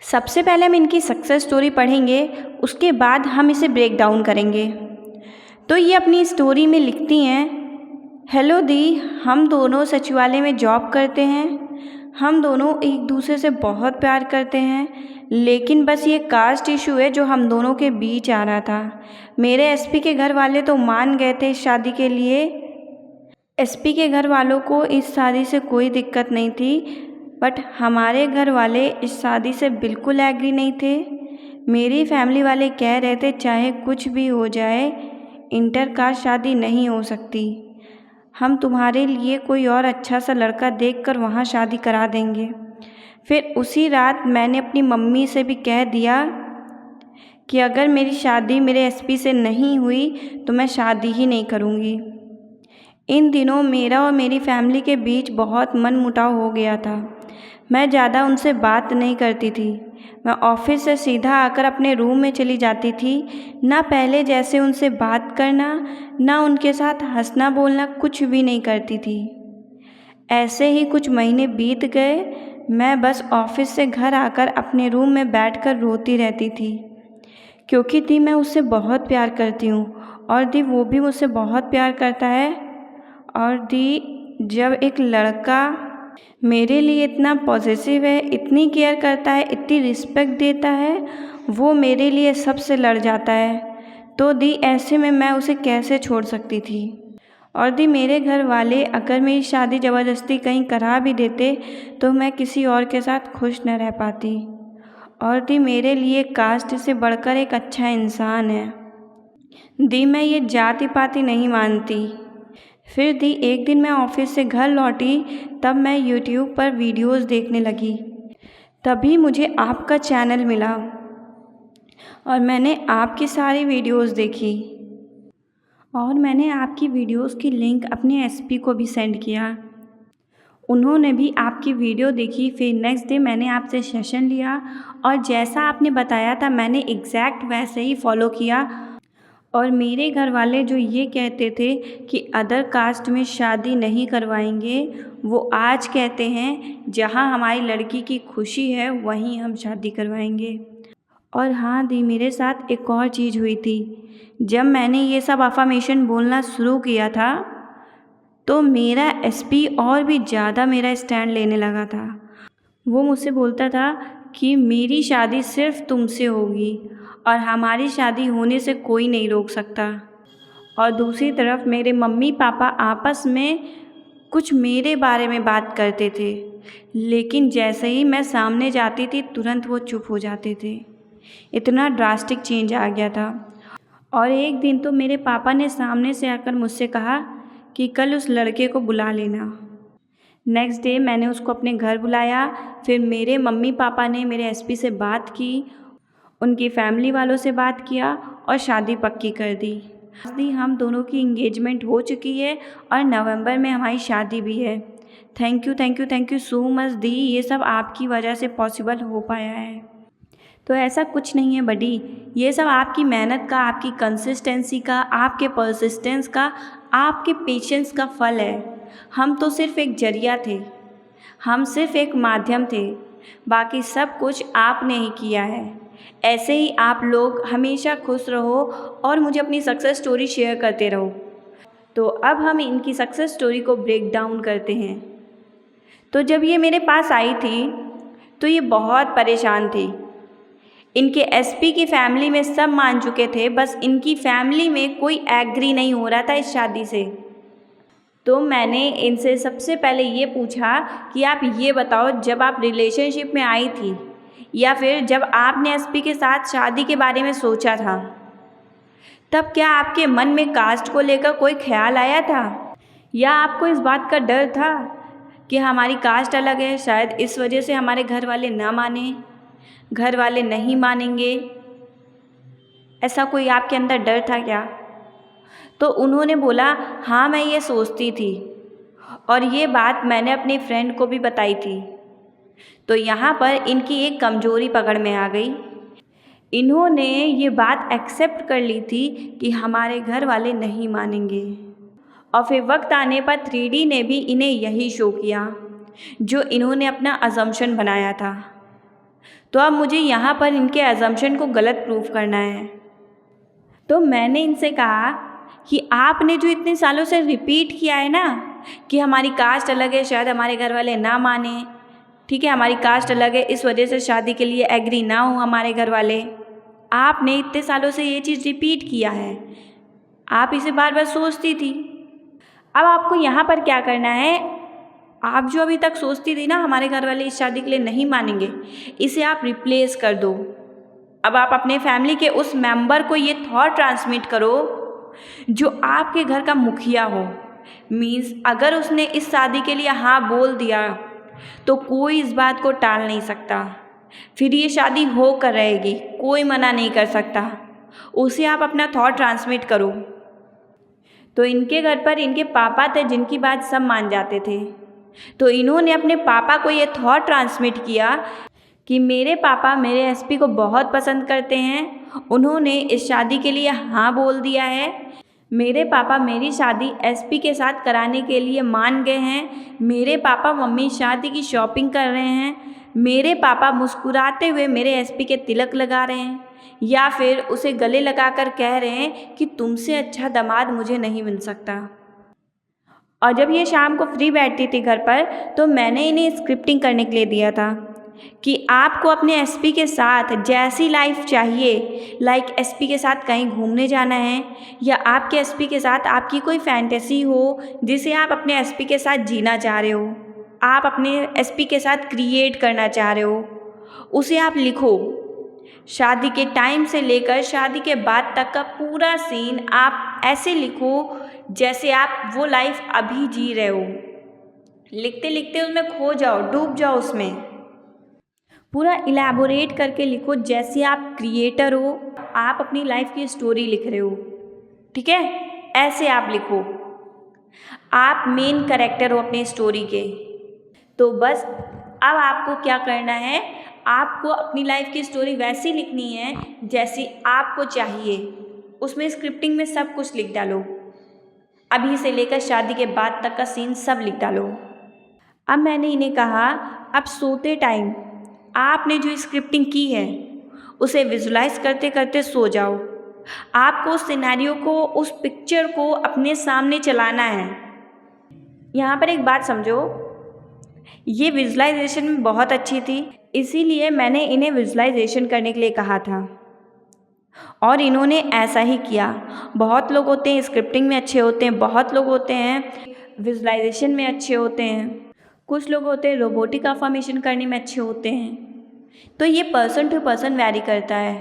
सबसे पहले हम इनकी सक्सेस स्टोरी पढ़ेंगे, उसके बाद हम इसे ब्रेक डाउन करेंगे। तो ये अपनी स्टोरी में लिखती हैं, हेलो दी, हम दोनों सचिवालय में जॉब करते हैं। हम दोनों एक दूसरे से बहुत प्यार करते हैं, लेकिन बस ये कास्ट इशू है जो हम दोनों के बीच आ रहा था। मेरे एसपी के घर वाले तो मान गए थे शादी के लिए। एसपी के घर वालों को इस शादी से कोई दिक्कत नहीं थी, बट हमारे घर वाले इस शादी से बिल्कुल एग्री नहीं थे। मेरी फैमिली वाले कह रहे थे चाहे कुछ भी हो जाए, इंटर कास्ट शादी नहीं हो सकती। हम तुम्हारे लिए कोई और अच्छा सा लड़का देखकर वहाँ शादी करा देंगे। फिर उसी रात मैंने अपनी मम्मी से भी कह दिया कि अगर मेरी शादी मेरे एसपी से नहीं हुई तो मैं शादी ही नहीं करूँगी। इन दिनों मेरा और मेरी फैमिली के बीच बहुत मनमुटाव हो गया था। मैं ज़्यादा उनसे बात नहीं करती थी। मैं ऑफिस से सीधा आकर अपने रूम में चली जाती थी। ना पहले जैसे उनसे बात करना, ना उनके साथ हंसना बोलना, कुछ भी नहीं करती थी। ऐसे ही कुछ महीने बीत गए। मैं बस ऑफिस से घर आकर अपने रूम में बैठकर रोती रहती थी, क्योंकि दी मैं उससे बहुत प्यार करती हूँ और दी वो भी मुझसे बहुत प्यार करता है। और दी जब एक लड़का मेरे लिए इतना पॉजिटिव है, इतनी केयर करता है, इतनी रिस्पेक्ट देता है, वो मेरे लिए सबसे लड़ जाता है, तो दी ऐसे में मैं उसे कैसे छोड़ सकती थी। और दी मेरे घर वाले अगर मेरी शादी ज़बरदस्ती कहीं करा भी देते तो मैं किसी और के साथ खुश न रह पाती। और दी मेरे लिए कास्ट से बढ़कर एक अच्छा इंसान है। दी मैं ये जाति पाति नहीं मानती। फिर दी एक दिन मैं ऑफिस से घर लौटी, तब मैं यूट्यूब पर वीडियोस देखने लगी। तभी मुझे आपका चैनल मिला और मैंने आपकी सारी वीडियोस देखी और मैंने आपकी वीडियोस की लिंक अपने एसपी को भी सेंड किया। उन्होंने भी आपकी वीडियो देखी। फिर नेक्स्ट डे मैंने आपसे सेशन लिया और जैसा आपने बताया था मैंने एग्जैक्ट वैसे ही फॉलो किया। और मेरे घर वाले जो ये कहते थे कि अदर कास्ट में शादी नहीं करवाएंगे, वो आज कहते हैं जहाँ हमारी लड़की की खुशी है वहीं हम शादी करवाएंगे। और हाँ दी, मेरे साथ एक और चीज़ हुई थी। जब मैंने ये सब अफर्मेशन बोलना शुरू किया था तो मेरा एसपी और भी ज़्यादा मेरा स्टैंड लेने लगा था। वो मुझसे बोलता था कि मेरी शादी सिर्फ तुमसे होगी और हमारी शादी होने से कोई नहीं रोक सकता। और दूसरी तरफ मेरे मम्मी पापा आपस में कुछ मेरे बारे में बात करते थे, लेकिन जैसे ही मैं सामने जाती थी तुरंत वो चुप हो जाते थे। इतना ड्रास्टिक चेंज आ गया था। और एक दिन तो मेरे पापा ने सामने से आकर मुझसे कहा कि कल उस लड़के को बुला लेना। नेक्स्ट डे मैंने उसको अपने घर बुलाया। फिर मेरे मम्मी पापा ने मेरे एसपी से बात की, उनकी फैमिली वालों से बात किया और शादी पक्की कर दी। हम दोनों की इंगेजमेंट हो चुकी है और नवंबर में हमारी शादी भी है। थैंक यू सो मच दी, ये सब आपकी वजह से पॉसिबल हो पाया है। तो ऐसा कुछ नहीं है बडी, ये सब आपकी मेहनत का, आपकी कंसिस्टेंसी का, आपके परसिस्टेंस का, आपके पेशेंस का फल है। हम तो सिर्फ एक जरिया थे, हम सिर्फ एक माध्यम थे, बाकी सब कुछ आपने ही किया है। ऐसे ही आप लोग हमेशा खुश रहो और मुझे अपनी सक्सेस स्टोरी शेयर करते रहो। तो अब हम इनकी सक्सेस स्टोरी को ब्रेक डाउन करते हैं। तो जब ये मेरे पास आई थी तो ये बहुत परेशान थी। इनके एसपी की फैमिली में सब मान चुके थे, बस इनकी फैमिली में कोई एग्री नहीं हो रहा था इस शादी से। तो मैंने इनसे सबसे पहले ये पूछा कि आप ये बताओ, जब आप रिलेशनशिप में आई थी या फिर जब आपने एसपी के साथ शादी के बारे में सोचा था, तब क्या आपके मन में कास्ट को लेकर कोई ख्याल आया था, या आपको इस बात का डर था कि हमारी कास्ट अलग है, शायद इस वजह से हमारे घर वाले ना माने, घर वाले नहीं मानेंगे, ऐसा कोई आपके अंदर डर था क्या? तो उन्होंने बोला हाँ मैं ये सोचती थी और ये बात मैंने अपनी फ्रेंड को भी बताई थी। तो यहाँ पर इनकी एक कमजोरी पकड़ में आ गई। इन्होंने ये बात एक्सेप्ट कर ली थी कि हमारे घर वाले नहीं मानेंगे, और फिर वक्त आने पर 3D ने भी इन्हें यही शो किया जो इन्होंने अपना अजम्पशन बनाया था। तो अब मुझे यहाँ पर इनके अजम्पशन को गलत प्रूफ करना है। तो मैंने इनसे कहा कि आपने जो इतने सालों से रिपीट किया है ना कि हमारी कास्ट अलग है, शायद हमारे घर वाले ना माने, ठीक है, हमारी कास्ट अलग है, इस वजह से शादी के लिए एग्री ना हो हमारे घर वाले, आपने इतने सालों से ये चीज़ रिपीट किया है, आप इसे बार बार सोचती थी। अब आपको यहाँ पर क्या करना है, आप जो अभी तक सोचती थी ना हमारे घर वाले इस शादी के लिए नहीं मानेंगे, इसे आप रिप्लेस कर दो। अब आप अपने फैमिली के उस मेंबर को ये थॉट ट्रांसमिट करो जो आपके घर का मुखिया हो। मीन्स अगर उसने इस शादी के लिए हाँ बोल दिया तो कोई इस बात को टाल नहीं सकता, फिर ये शादी होकर रहेगी, कोई मना नहीं कर सकता। उसे आप अपना थॉट ट्रांसमिट करो। तो इनके घर पर इनके पापा थे जिनकी बात सब मान जाते थे, तो इन्होंने अपने पापा को ये थॉट ट्रांसमिट किया कि मेरे पापा मेरे एसपी को बहुत पसंद करते हैं, उन्होंने इस शादी के लिए हाँ बोल दिया है, मेरे पापा मेरी शादी एसपी के साथ कराने के लिए मान गए हैं, मेरे पापा मम्मी शादी की शॉपिंग कर रहे हैं, मेरे पापा मुस्कुराते हुए मेरे एसपी के तिलक लगा रहे हैं, या फिर उसे गले लगाकर कह रहे हैं कि तुमसे अच्छा दामाद मुझे नहीं मिल सकता। और जब ये शाम को फ्री बैठती थी घर पर, तो मैंने इन्हें स्क्रिप्टिंग करने के लिए दिया था कि आपको अपने एसपी के साथ जैसी लाइफ चाहिए, लाइक एसपी के साथ कहीं घूमने जाना है, या आपके एसपी के साथ आपकी कोई फैंटेसी हो जिसे आप अपने एसपी के साथ जीना चाह रहे हो, आप अपने एसपी के साथ क्रिएट करना चाह रहे हो, उसे आप लिखो। शादी के टाइम से लेकर शादी के बाद तक का पूरा सीन आप ऐसे लिखो जैसे आप वो लाइफ अभी जी रहे हो। लिखते लिखते उसमें खो जाओ, डूब जाओ उसमें, पूरा इलैबोरेट करके लिखो जैसे आप क्रिएटर हो, आप अपनी लाइफ की स्टोरी लिख रहे हो, ठीक है, ऐसे आप लिखो, आप मेन कैरेक्टर हो अपनी स्टोरी के। तो बस अब आपको क्या करना है, आपको अपनी लाइफ की स्टोरी वैसी लिखनी है जैसी आपको चाहिए, उसमें स्क्रिप्टिंग में सब कुछ लिख डालो, अभी से लेकर शादी के बाद तक का सीन सब लिख डालो। अब मैंने इन्हें कहा अब सोते टाइम आपने जो स्क्रिप्टिंग की है उसे विजुलाइज करते करते सो जाओ। आपको उस सिनेरियो को, उस पिक्चर को अपने सामने चलाना है। यहाँ पर एक बात समझो, ये विजुलाइजेशन में बहुत अच्छी थी, इसीलिए मैंने इन्हें विजुलाइजेशन करने के लिए कहा था और इन्होंने ऐसा ही किया। बहुत लोग होते हैं स्क्रिप्टिंग में अच्छे होते हैं, बहुत लोग होते हैं विजुलाइजेशन में अच्छे होते हैं, कुछ लोग होते हैं रोबोटिक अफर्मेशन करने में अच्छे होते हैं। तो ये पर्सन टू पर्सन वैरी करता है,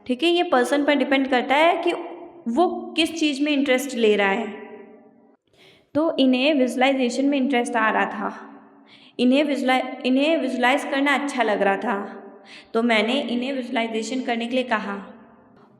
ठीक है, ये पर्सन पर डिपेंड करता है कि वो किस चीज़ में इंटरेस्ट ले रहा है। तो इन्हें विजुलाइजेशन में इंटरेस्ट आ रहा था, इन्हें विजुलाइज करना अच्छा लग रहा था, तो मैंने इन्हें विजुलाइजेशन करने के लिए कहा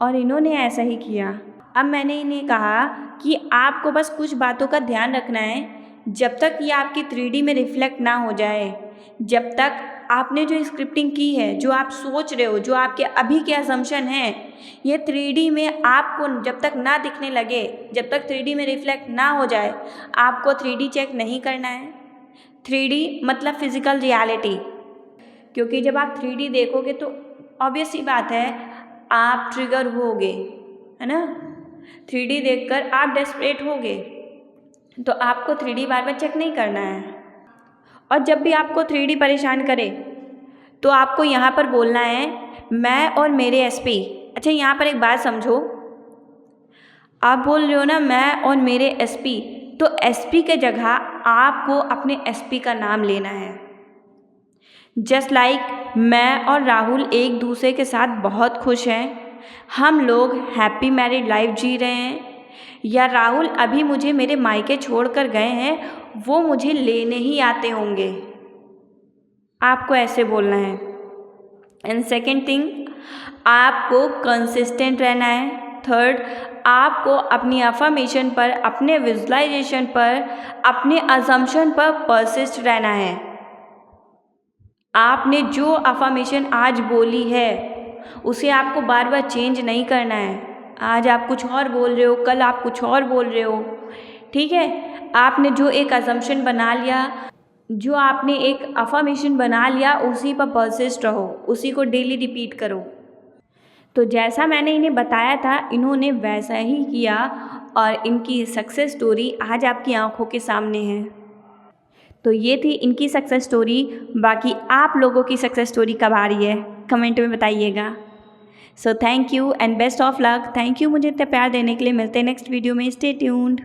और इन्होंने ऐसा ही किया। अब मैंने इन्हें कहा कि आपको बस कुछ बातों का ध्यान रखना है, जब तक ये आपकी 3D में रिफ्लेक्ट ना हो जाए, जब तक आपने जो स्क्रिप्टिंग की है, जो आप सोच रहे हो, जो आपके अभी के असम्पशन हैं, ये 3D में आपको जब तक ना दिखने लगे, जब तक 3D में रिफ्लेक्ट ना हो जाए, आपको 3D चेक नहीं करना है। 3D मतलब फिज़िकल रियलिटी, क्योंकि जब आप 3D देखोगे तो ऑब्वियस सी बात है आप ट्रिगर होगे, है ना, 3D देखकर आप डेस्परेट होगे, तो आपको 3D बार बार चेक नहीं करना है। और जब भी आपको 3D परेशान करे तो आपको यहाँ पर बोलना है मैं और मेरे एसपी। अच्छा, यहाँ पर एक बात समझो, आप बोल रहे हो ना मैं और मेरे एसपी, तो एसपी के जगह आपको अपने एसपी का नाम लेना है। जस्ट लाइक मैं और राहुल एक दूसरे के साथ बहुत खुश हैं, हम लोग हैप्पी मैरिड लाइफ जी रहे हैं, या राहुल अभी मुझे मेरे मायके छोड़कर गए हैं, वो मुझे लेने ही आते होंगे, आपको ऐसे बोलना है। एंड सेकेंड थिंग, आपको कंसिस्टेंट रहना है। थर्ड, आपको अपनी अफर्मेशन पर, अपने विजुलाइजेशन पर, अपने अजम्पशन पर परसिस्ट रहना है। आपने जो अफर्मेशन आज बोली है उसे आपको बार बार चेंज नहीं करना है। आज आप कुछ और बोल रहे हो, कल आप कुछ और बोल रहे हो, ठीक है, आपने जो एक अजम्पशन बना लिया जो आपने एक अफर्मेशन बना लिया उसी पर परसिस्ट रहो, उसी को डेली रिपीट करो। तो जैसा मैंने इन्हें बताया था इन्होंने वैसा ही किया और इनकी सक्सेस स्टोरी आज आपकी आंखों के सामने है। तो ये थी इनकी सक्सेस स्टोरी। बाकी आप लोगों की सक्सेस स्टोरी कब आ रही है कमेंट में बताइएगा। So thank you and best of luck. Thank you मुझे इतना प्यार देने के लिए। मिलते हैं नेक्स्ट वीडियो में। Stay tuned.